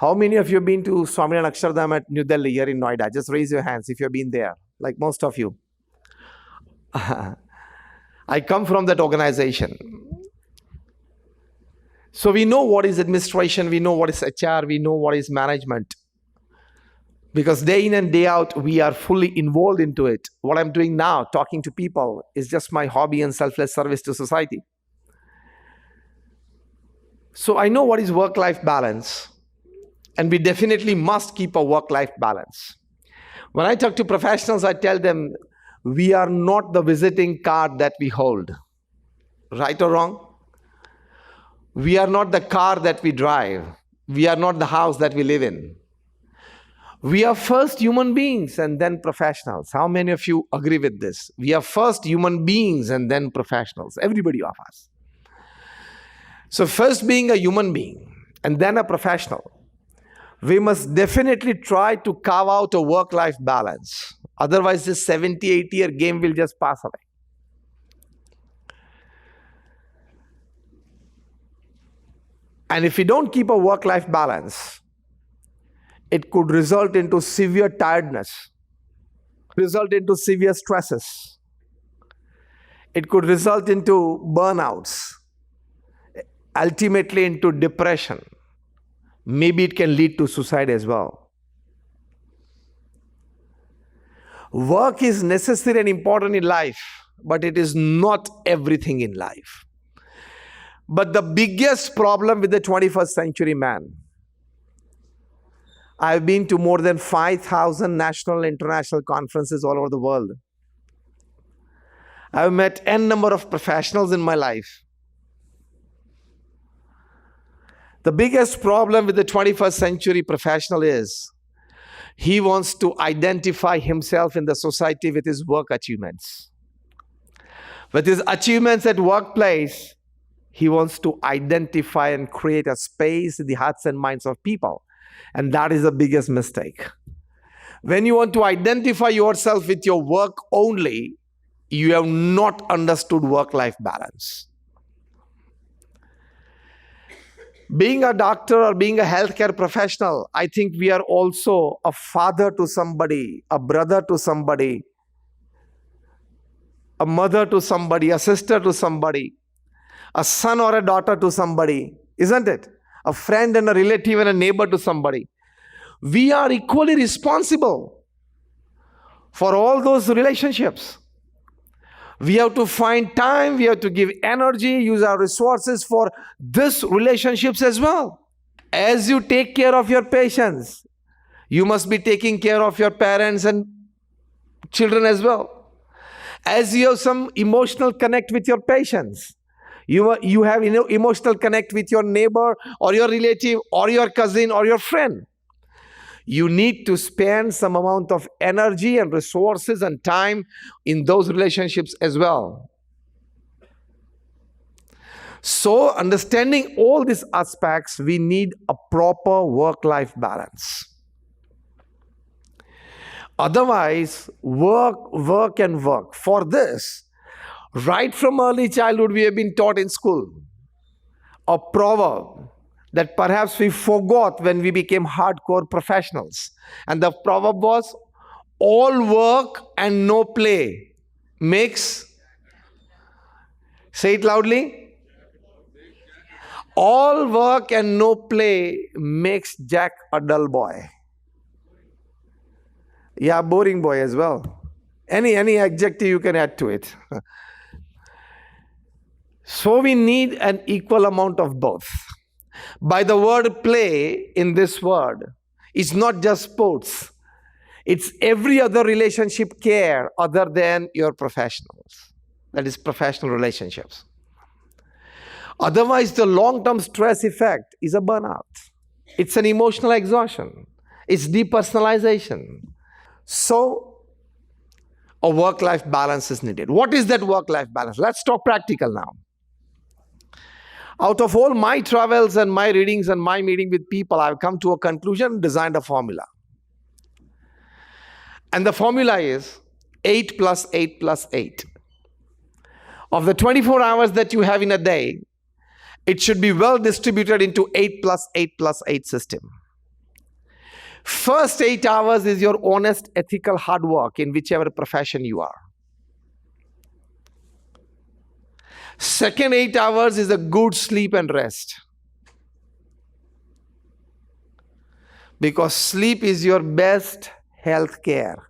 How many of you have been to Swaminarayan Akshardham at New Delhi here in Noida? Just raise your hands if you've been there, like most of you. I come from that organization. So we know what is administration, we know what is HR, we know what is management. Because day in and day out, we are fully involved into it. What I'm doing now, talking to people, is just my hobby and selfless service to society. So I know what is work-life balance. And we definitely must keep a work-life balance. When I talk to professionals, I tell them, we are not the visiting card that we hold. Right or wrong? We are not the car that we drive. We are not the house that we live in. We are first human beings and then professionals. How many of you agree with this? We are first human beings and then professionals. Everybody of us. So first being a human being and then a professional, we must definitely try to carve out a work-life balance. Otherwise, this 70, 80-year game will just pass away. And if we don't keep a work-life balance, it could result into severe tiredness, result into severe stresses. It could result into burnouts, ultimately into depression. Maybe it can lead to suicide as well. Work is necessary and important in life, but it is not everything in life. But the biggest problem with the 21st century man, I've been to more than 5,000 national and international conferences all over the world. I've met n number of professionals in my life. The biggest problem with the 21st century professional is he wants to identify himself in the society with his work achievements. With his achievements at workplace, he wants to identify and create a space in the hearts and minds of people. And that is the biggest mistake. When you want to identify yourself with your work only, you have not understood work-life balance. Being a doctor or being a healthcare professional, I think we are also a father to somebody, a brother to somebody, a mother to somebody, a sister to somebody, a son or a daughter to somebody, isn't it? A friend and a relative and a neighbor to somebody. We are equally responsible for all those relationships. We have to find time, we have to give energy, use our resources for these relationships as well. As you take care of your patients, you must be taking care of your parents and children as well. As you have some emotional connect with your patients, you have emotional connect with your neighbor or your relative or your cousin or your friend. You need to spend some amount of energy and resources and time in those relationships as well. So, understanding all these aspects, we need a proper work-life balance. Otherwise, work and work. For this, right from early childhood, we have been taught in school a proverb that perhaps we forgot when we became hardcore professionals. And the proverb was, all work and no play makes, say it loudly, all work and no play makes Jack a dull boy. Yeah, boring boy as well. Any adjective you can add to it. So we need an equal amount of both. By the word play in this word, it's not just sports. It's every other relationship care other than your professionals. That is professional relationships. Otherwise, the long-term stress effect is a burnout. It's an emotional exhaustion. It's depersonalization. So, a work-life balance is needed. What is that work-life balance? Let's talk practical now. Out of all my travels and my readings and my meeting with people, I've come to a conclusion and designed a formula. And the formula is 8 plus 8 plus 8. Of the 24 hours that you have in a day, it should be well distributed into 8 plus 8 plus 8 system. First 8 hours is your honest, ethical hard work in whichever profession you are. Second 8 hours is a good sleep and rest. Because sleep is your best health care.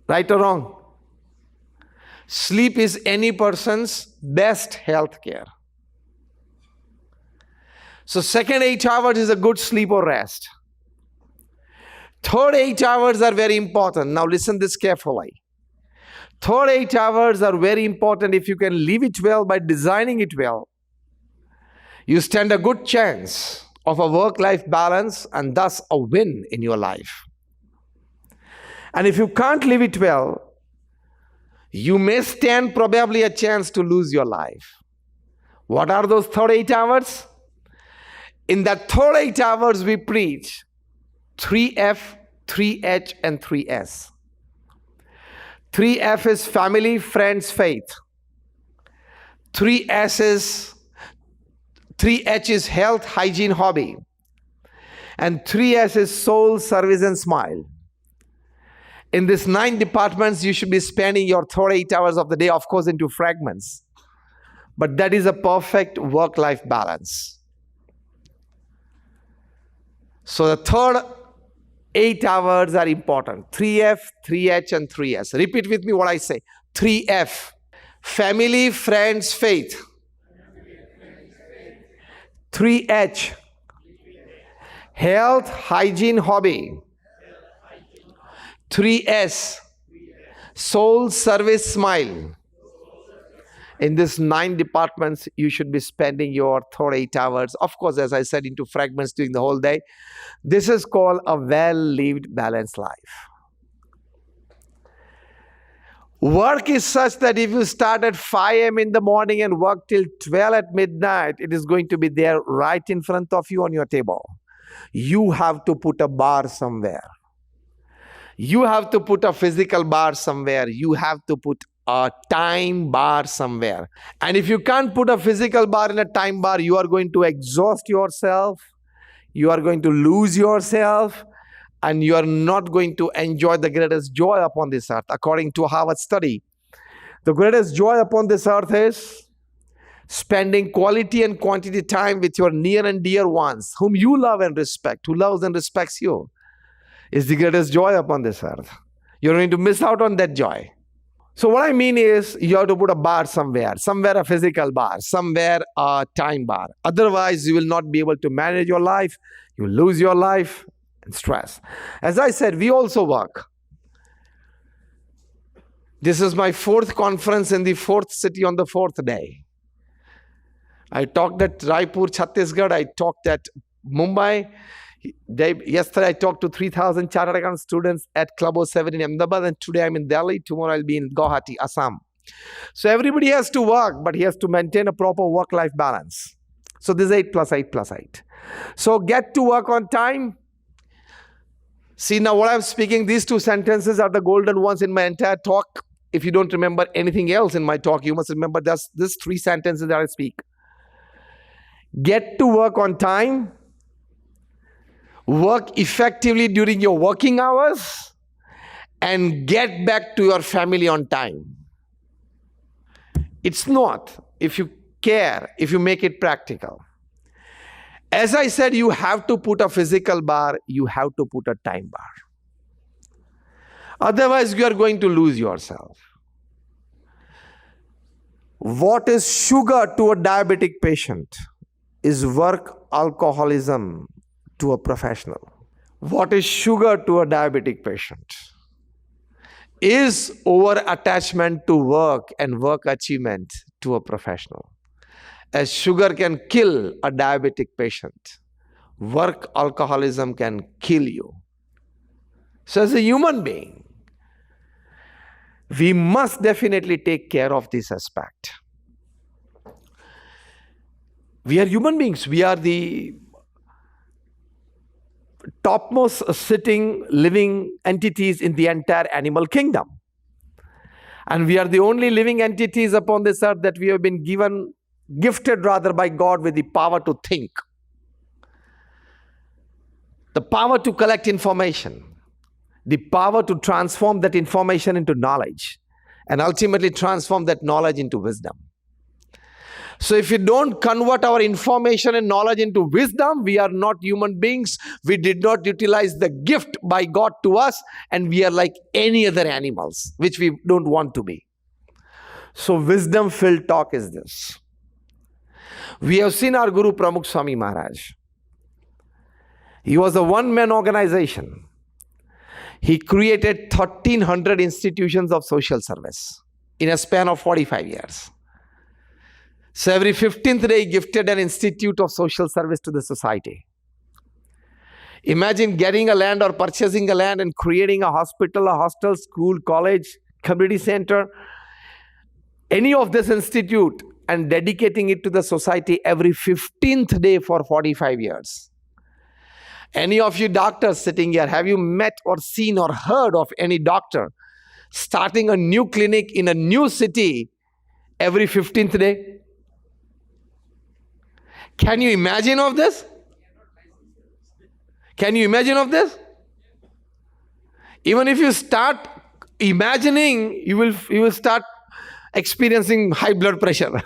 Right or wrong? Sleep is any person's best health care. So second 8 hours is a good sleep or rest. Third 8 hours are very important. Now listen this carefully. Third 8 hours are very important. If you can live it well by designing it well, you stand a good chance of a work-life balance and thus a win in your life. And if you can't live it well, you may stand probably a chance to lose your life. What are those third 8 hours? In that third 8 hours we preach 3F, 3H and 3S. 3F is family, friends, faith. 3H is health, hygiene, hobby. And 3S is soul, service and smile. In these 9 departments, you should be spending your third 8 hours of the day, of course, into fragments. But that is a perfect work-life balance. So the third 8 hours are important. 3F, 3H and 3S. Repeat with me what I say. 3F. Family, friends, faith. 3H. Health, hygiene, hobby. 3S. Soul, service, smile. In these 9 departments, you should be spending your third 8 hours. Of course, as I said, into fragments during the whole day. This is called a well-lived, balanced life. Work is such that if you start at 5 a.m. in the morning and work till 12 at midnight, it is going to be there right in front of you on your table. You have to put a bar somewhere. You have to put a physical bar somewhere. You have to put a time bar somewhere. And if you can't put a physical bar in a time bar, you are going to exhaust yourself. You are going to lose yourself. And you are not going to enjoy the greatest joy upon this earth. According to a Harvard study, the greatest joy upon this earth is spending quality and quantity time with your near and dear ones, whom you love and respect, who loves and respects you, is the greatest joy upon this earth. You're going to miss out on that joy. So what I mean is, you have to put a bar somewhere a physical bar, somewhere a time bar. Otherwise, you will not be able to manage your life. You lose your life and stress. As I said, we also work. This is my 4th conference in the 4th city on the 4th day. I talked at Raipur, Chhattisgarh. I talked at Mumbai. Yesterday I talked to 3,000 chartered accountant students at Club 07 in Ahmedabad, and today I'm in Delhi. Tomorrow I'll be in Guwahati, Assam. So everybody has to work, but he has to maintain a proper work-life balance. So this is 8 plus 8 plus 8. So get to work on time. See, now what I'm speaking, these 2 sentences are the golden ones in my entire talk. If you don't remember anything else in my talk, you must remember these 3 sentences that I speak. Get to work on time. Work effectively during your working hours, and get back to your family on time. It's not, if you care, if you make it practical. As I said, you have to put a physical bar, you have to put a time bar. Otherwise, you are going to lose yourself. What is sugar to a diabetic patient is work alcoholism to a professional. What is sugar to a diabetic patient is over-attachment to work and work achievement to a professional. As sugar can kill a diabetic patient, work alcoholism can kill you. So as a human being, we must definitely take care of this aspect. We are human beings. We are the topmost sitting living entities in the entire animal kingdom. And we are the only living entities upon this earth that we have been gifted rather by God with the power to think. The power to collect information, the power to transform that information into knowledge, and ultimately transform that knowledge into wisdom. So if we don't convert our information and knowledge into wisdom, we are not human beings. We did not utilize the gift by God to us, and we are like any other animals, which we don't want to be. So wisdom-filled talk is this. We have seen our Guru Pramukh Swami Maharaj. He was a one-man organization. He created 1,300 institutions of social service in a span of 45 years. So every 15th day, he gifted an institute of social service to the society. Imagine getting a land or purchasing a land and creating a hospital, a hostel, school, college, community center, any of this institute, and dedicating it to the society every 15th day for 45 years. Any of you doctors sitting here, have you met or seen or heard of any doctor starting a new clinic in a new city every 15th day? Can you imagine of this? Can you imagine of this? Even if you start imagining, you will start experiencing high blood pressure.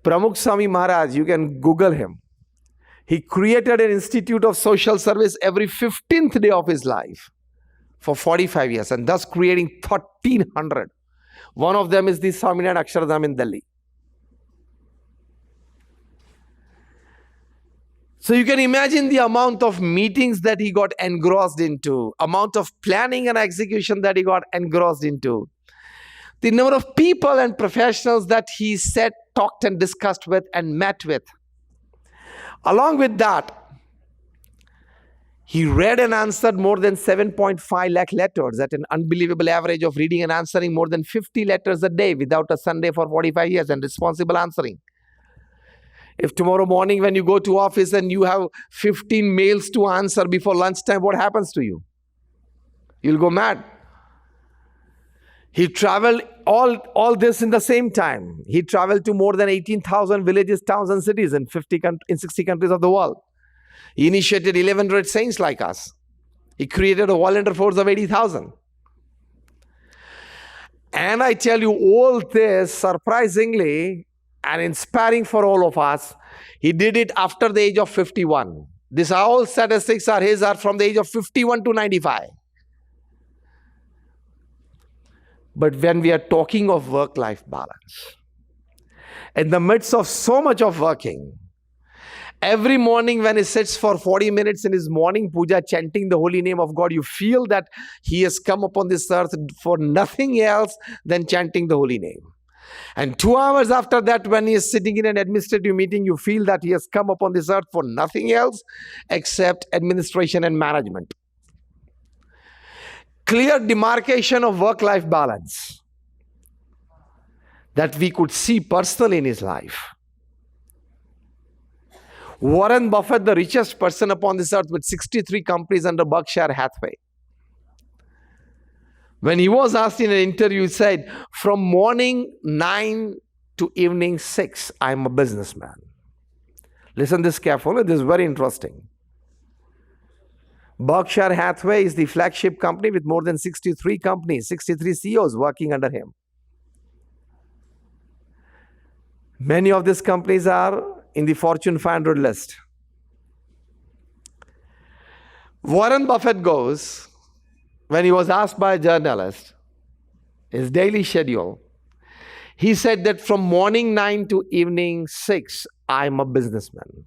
Pramukh Swami Maharaj, you can Google him. He created an institute of social service every 15th day of his life for 45 years, and thus creating 1,300. One of them is the Swaminarayan Akshardham in Delhi. So you can imagine the amount of meetings that he got engrossed into, amount of planning and execution that he got engrossed into, the number of people and professionals that he sat, talked and discussed with and met with. Along with that, he read and answered more than 7.5 lakh letters at an unbelievable average of reading and answering more than 50 letters a day without a Sunday for 45 years, and responsible answering. If tomorrow morning when you go to office and you have 15 mails to answer before lunchtime, what happens to you? You'll go mad. He traveled all this in the same time. He traveled to more than 18,000 villages, towns and cities in 60 countries of the world. He initiated 1,100 saints like us. He created a volunteer force of 80,000. And I tell you, all this, surprisingly and inspiring for all of us, he did it after the age of 51. These all statistics are from the age of 51 to 95. But when we are talking of work-life balance, in the midst of so much of working, every morning when he sits for 40 minutes in his morning puja chanting the holy name of God, you feel that he has come upon this earth for nothing else than chanting the holy name. And 2 hours after that, when he is sitting in an administrative meeting, you feel that he has come upon this earth for nothing else except administration and management. Clear demarcation of work-life balance that we could see personally in his life. Warren Buffett, the richest person upon this earth with 63 companies under Berkshire Hathaway. When he was asked in an interview, he said, from morning 9 to evening 6, I'm a businessman. Listen this carefully, this is very interesting. Berkshire Hathaway is the flagship company with more than 63 companies, 63 CEOs working under him. Many of these companies are in the Fortune 500 list. Warren Buffett goes, when he was asked by a journalist, his daily schedule, he said that from morning 9 to evening 6, I'm a businessman.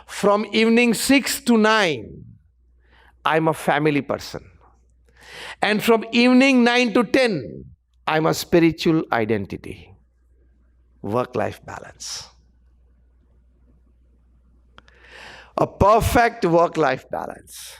From evening 6 to 9, I'm a family person. And from evening 9 to 10, I'm a spiritual identity. Work-life balance. A perfect work-life balance.